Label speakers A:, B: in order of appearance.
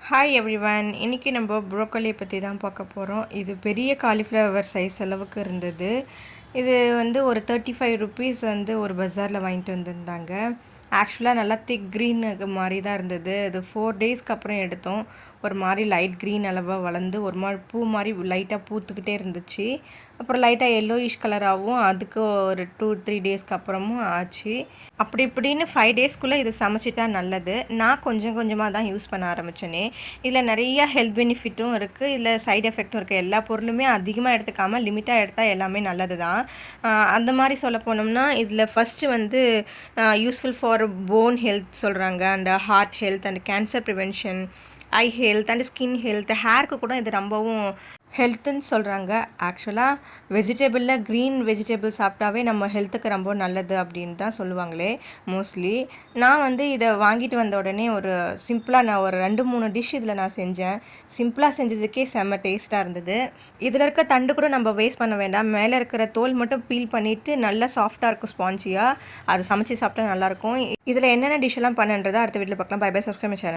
A: Hi everyone, இன்றைக்கி நம்ம broccoli பற்றி தான் பார்க்க போகிறோம். இது பெரிய காலிஃப்ளவர் சைஸ் அளவுக்கு இருந்தது. இது ஒரு 35 ருபீஸ் ஒரு பஜாரில் வாங்கிட்டு வந்திருந்தாங்க. ஆக்சுவலாக நல்லா திக் க்ரீன் மாதிரி தான் இருந்தது. இது 4 டேஸ்க்கு அப்புறம் எடுத்தோம். ஒரு மாதிரி லைட் க்ரீன் அளவாக வளர்ந்து ஒரு மாதிரி பூ மாதிரி லைட்டாக பூத்துக்கிட்டே இருந்துச்சு. அப்புறம் லைட்டாக எல்லோயிஷ் கலராகவும் அதுக்கு ஒரு 2-3 டேஸ்க்கு அப்புறமும் ஆச்சு. அப்படி இப்படின்னு 5 டேஸ்க்குள்ளே இது சமைச்சிட்டா நல்லது. நான் கொஞ்சம் கொஞ்சமாக தான் யூஸ் பண்ண ஆரம்பித்தேனே. இதில் நிறைய ஹெல்த் பெனிஃபிட்டும் இருக்குது, இதில் சைட் எஃபெக்ட்டும் இருக்குது. எல்லா பொருளுமே அதிகமாக எடுத்துக்காமல் லிமிட்டாக எடுத்தால் எல்லாமே நல்லது தான். அந்த மாதிரி சொல்ல போனோம்னா இதில் first useful for bone health சொல்கிறாங்க, and heart health, and cancer prevention, eye health, and skin health, ஹேருக்கு கூட இது ரொம்பவும் ஹெல்த்துன்னு சொல்கிறாங்க. ஆக்சுவலாக வெஜிடபிளில் க்ரீன் வெஜிடபிள் சாப்பிட்டாவே நம்ம ஹெல்த்துக்கு ரொம்ப நல்லது அப்படின்னு தான் சொல்லுவாங்களே மோஸ்ட்லி. நான் இதை வாங்கிட்டு வந்த உடனே நான் ஒரு 2-3 டிஷ் இதில் நான் செஞ்சேன். சிம்பிளாக செஞ்சதுக்கே செம்ம டேஸ்ட்டாக இருந்தது. இதில் இருக்க தண்டு கூட நம்ம வேஸ்ட் பண்ண வேண்டாம். மேலே இருக்கிற தோல் மட்டும் பீல் பண்ணிவிட்டு நல்லா சாஃப்டாக இருக்கும், ஸ்பான்ஜியாக. அதை சமைச்சு சாப்பிட்டா நல்லாயிருக்கும். இதில் என்னென்ன டிஷ்ஷெல்லாம் பண்ணுன்றதை அடுத்த வீட்டில் பார்க்கலாம். Bye bye, subscribe channel.